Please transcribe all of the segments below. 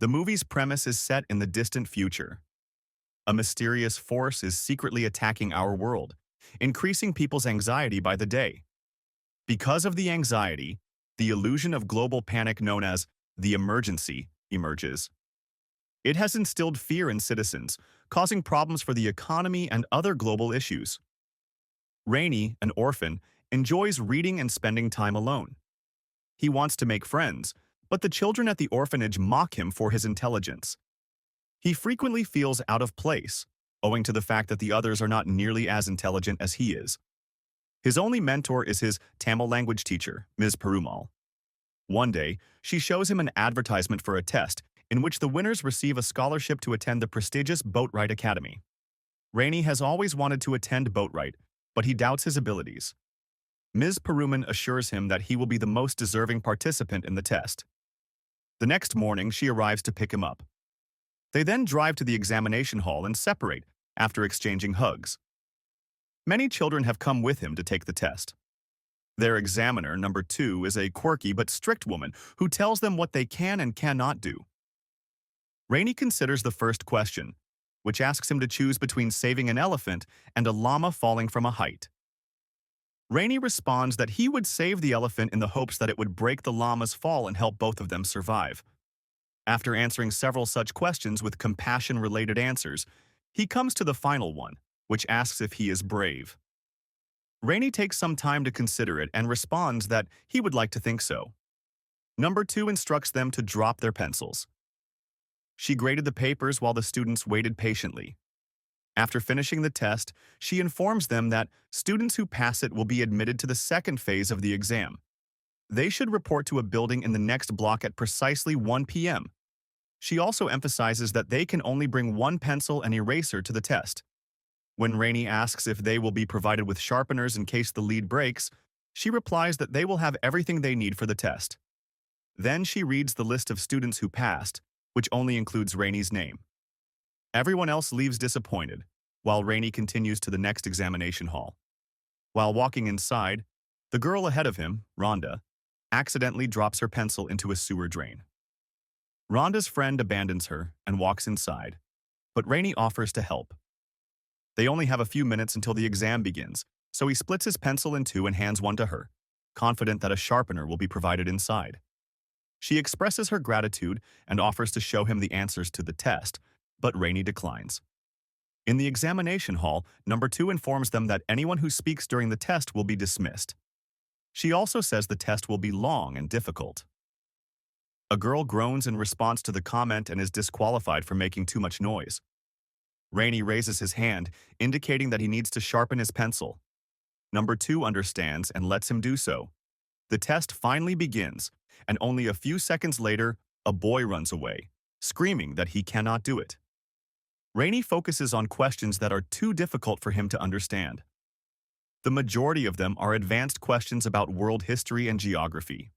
The movie's premise is set in the distant future. A mysterious force is secretly attacking our world, increasing people's anxiety by the day. Because of the anxiety, the illusion of global panic known as the emergency emerges. It has instilled fear in citizens, causing problems for the economy and other global issues. Rainey, an orphan, enjoys reading and spending time alone. He wants to make friends, but the children at the orphanage mock him for his intelligence. He frequently feels out of place, owing to the fact that the others are not nearly as intelligent as he is. His only mentor is his Tamil language teacher, Ms. Perumal. One day, she shows him an advertisement for a test in which the winners receive a scholarship to attend the prestigious Boatwright Academy. Rainey has always wanted to attend Boatwright, but he doubts his abilities. Ms. Perumal assures him that he will be the most deserving participant in the test. The next morning, she arrives to pick him up. They then drive to the examination hall and separate after exchanging hugs. Many children have come with him to take the test. Their examiner, number 2, is a quirky but strict woman who tells them what they can and cannot do. Rainey considers the first question, which asks him to choose between saving an elephant and a llama falling from a height. Rainey responds that he would save the elephant in the hopes that it would break the llama's fall and help both of them survive. After answering several such questions with compassion-related answers, he comes to the final one, which asks if he is brave. Rainey takes some time to consider it and responds that he would like to think so. Number 2 instructs them to drop their pencils. She graded the papers while the students waited patiently. After finishing the test, she informs them that students who pass it will be admitted to the second phase of the exam. They should report to a building in the next block at precisely 1 p.m. She also emphasizes that they can only bring one pencil and eraser to the test. When Rainey asks if they will be provided with sharpeners in case the lead breaks, she replies that they will have everything they need for the test. Then she reads the list of students who passed, which only includes Rainey's name. Everyone else leaves disappointed, while Rainey continues to the next examination hall. While walking inside, the girl ahead of him, Rhonda, accidentally drops her pencil into a sewer drain. Rhonda's friend abandons her and walks inside, but Rainey offers to help. They only have a few minutes until the exam begins, so he splits his pencil in two and hands one to her, confident that a sharpener will be provided inside. She expresses her gratitude and offers to show him the answers to the test, but Rainey declines. In the examination hall, number 2 informs them that anyone who speaks during the test will be dismissed. She also says the test will be long and difficult. A girl groans in response to the comment and is disqualified for making too much noise. Rainey raises his hand, indicating that he needs to sharpen his pencil. Number 2 understands and lets him do so. The test finally begins, and only a few seconds later, a boy runs away, screaming that he cannot do it. Rainey focuses on questions that are too difficult for him to understand. The majority of them are advanced questions about world history and geography.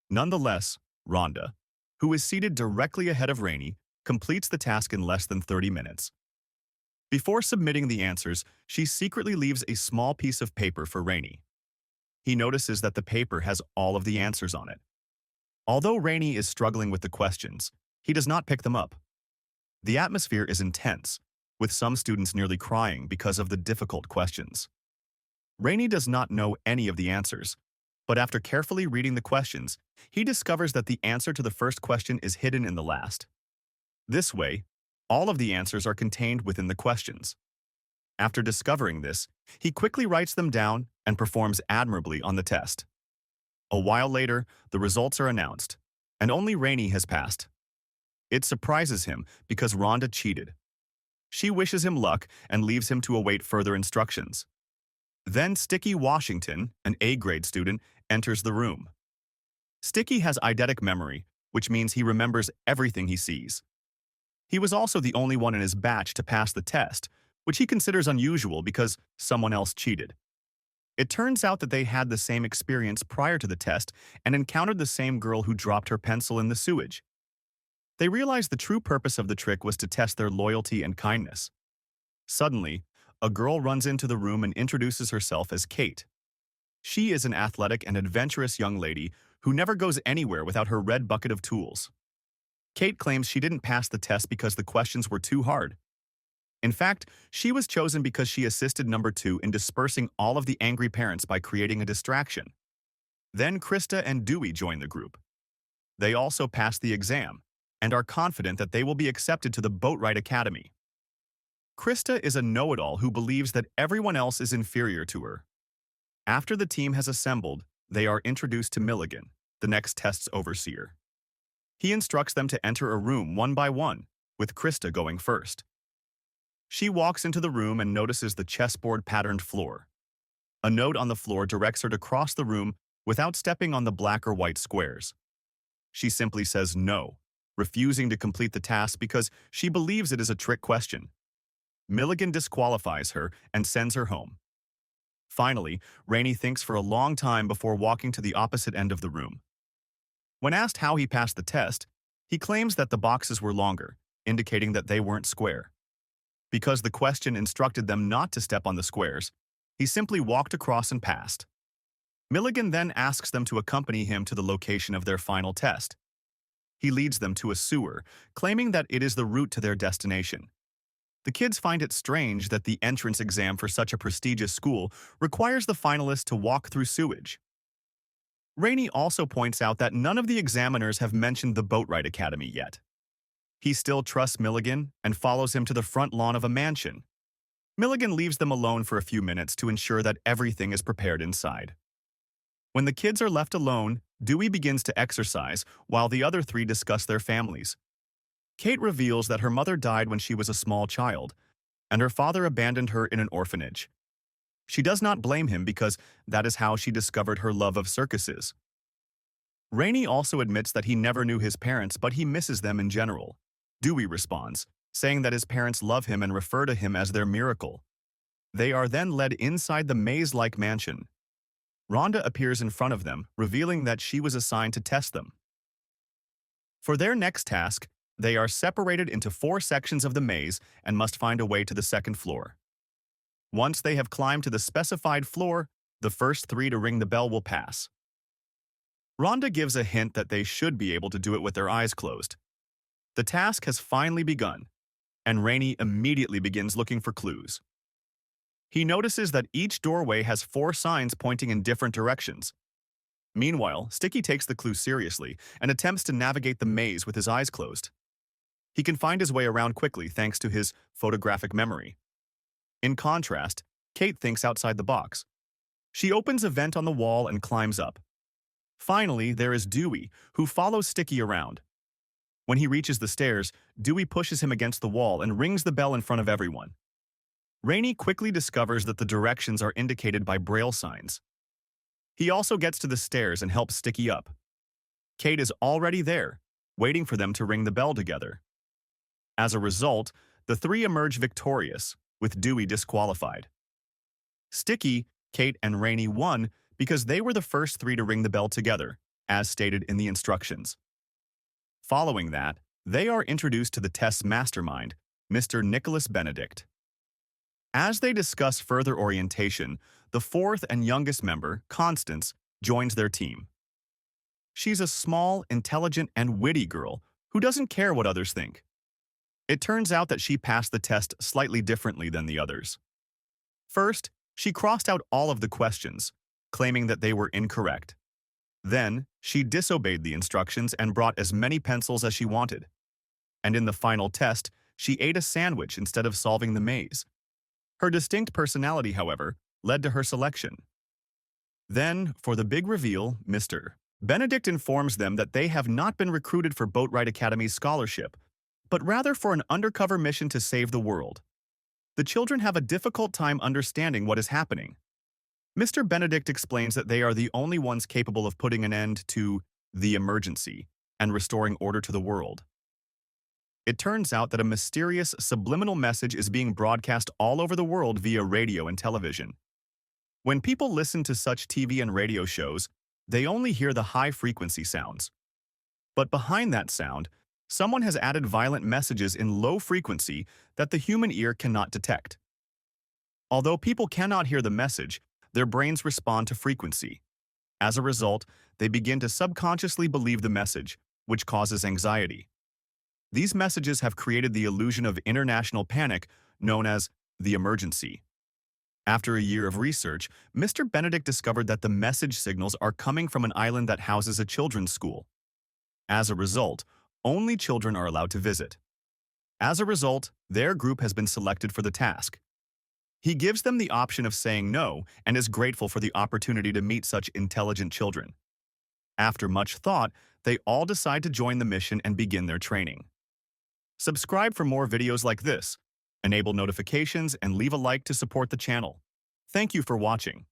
Nonetheless, Rhonda, who is seated directly ahead of Rainey, completes the task in less than 30 minutes. Before submitting the answers, she secretly leaves a small piece of paper for Rainey. He notices that the paper has all of the answers on it. Although Rainey is struggling with the questions, he does not pick them up. The atmosphere is intense, with some students nearly crying because of the difficult questions. Rainey does not know any of the answers, but after carefully reading the questions, he discovers that the answer to the first question is hidden in the last. This way, all of the answers are contained within the questions. After discovering this, he quickly writes them down and performs admirably on the test. A while later, the results are announced, and only Rainey has passed. It surprises him because Rhonda cheated. She wishes him luck and leaves him to await further instructions. Then Sticky Washington, an A-grade student, enters the room. Sticky has eidetic memory, which means he remembers everything he sees. He was also the only one in his batch to pass the test, which he considers unusual because someone else cheated. It turns out that they had the same experience prior to the test and encountered the same girl who dropped her pencil in the sewage. They realized the true purpose of the trick was to test their loyalty and kindness. Suddenly, a girl runs into the room and introduces herself as Kate. She is an athletic and adventurous young lady who never goes anywhere without her red bucket of tools. Kate claims she didn't pass the test because the questions were too hard. In fact, she was chosen because she assisted number 2 in dispersing all of the angry parents by creating a distraction. Then Krista and Dewey join the group. They also pass the exam and are confident that they will be accepted to the Boatwright Academy. Krista is a know-it-all who believes that everyone else is inferior to her. After the team has assembled, they are introduced to Milligan, the next test's overseer. He instructs them to enter a room one by one, with Krista going first. She walks into the room and notices the chessboard-patterned floor. A note on the floor directs her to cross the room without stepping on the black or white squares. She simply says no, refusing to complete the task because she believes it is a trick question. Milligan disqualifies her and sends her home. Finally, Rainey thinks for a long time before walking to the opposite end of the room. When asked how he passed the test, he claims that the boxes were longer, indicating that they weren't square. Because the question instructed them not to step on the squares, he simply walked across and passed. Milligan then asks them to accompany him to the location of their final test. He leads them to a sewer, claiming that it is the route to their destination. The kids find it strange that the entrance exam for such a prestigious school requires the finalists to walk through sewage. Rainey also points out that none of the examiners have mentioned the Boatwright Academy yet. He still trusts Milligan and follows him to the front lawn of a mansion. Milligan leaves them alone for a few minutes to ensure that everything is prepared inside. When the kids are left alone, Dewey begins to exercise while the other 3 discuss their families. Kate reveals that her mother died when she was a small child, and her father abandoned her in an orphanage. She does not blame him because that is how she discovered her love of circuses. Rainey also admits that he never knew his parents, but he misses them in general. Dewey responds, saying that his parents love him and refer to him as their miracle. They are then led inside the maze-like mansion. Rhonda appears in front of them, revealing that she was assigned to test them. For their next task, they are separated into 4 sections of the maze and must find a way to the second floor. Once they have climbed to the specified floor, the first 3 to ring the bell will pass. Rhonda gives a hint that they should be able to do it with their eyes closed. The task has finally begun, and Rainey immediately begins looking for clues. He notices that each doorway has 4 signs pointing in different directions. Meanwhile, Sticky takes the clue seriously and attempts to navigate the maze with his eyes closed. He can find his way around quickly thanks to his photographic memory. In contrast, Kate thinks outside the box. She opens a vent on the wall and climbs up. Finally, there is Dewey, who follows Sticky around. When he reaches the stairs, Dewey pushes him against the wall and rings the bell in front of everyone. Rainey quickly discovers that the directions are indicated by braille signs. He also gets to the stairs and helps Sticky up. Kate is already there, waiting for them to ring the bell together. As a result, the 3 emerge victorious, with Dewey disqualified. Sticky, Kate, and Rainey won because they were the first 3 to ring the bell together, as stated in the instructions. Following that, they are introduced to the test's mastermind, Mr. Benedict. As they discuss further orientation, the 4th and youngest member, Constance, joins their team. She's a small, intelligent, and witty girl who doesn't care what others think. It turns out that she passed the test slightly differently than the others. First, she crossed out all of the questions, claiming that they were incorrect. Then, she disobeyed the instructions and brought as many pencils as she wanted. And in the final test, she ate a sandwich instead of solving the maze. Her distinct personality, however, led to her selection. Then, for the big reveal, Mr. Benedict informs them that they have not been recruited for Boatwright Academy's scholarship, but rather for an undercover mission to save the world. The children have a difficult time understanding what is happening. Mr. Benedict explains that they are the only ones capable of putting an end to the emergency and restoring order to the world. It turns out that a mysterious subliminal message is being broadcast all over the world via radio and television. When people listen to such TV and radio shows, they only hear the high-frequency sounds. But behind that sound, someone has added violent messages in low frequency that the human ear cannot detect. Although people cannot hear the message, their brains respond to frequency. As a result, they begin to subconsciously believe the message, which causes anxiety. These messages have created the illusion of international panic known as the emergency. After a year of research, Mr. Benedict discovered that the message signals are coming from an island that houses a children's school. As a result, only children are allowed to visit. As a result, their group has been selected for the task. He gives them the option of saying no and is grateful for the opportunity to meet such intelligent children. After much thought, they all decide to join the mission and begin their training. Subscribe for more videos like this, enable notifications, and leave a like to support the channel. Thank you for watching.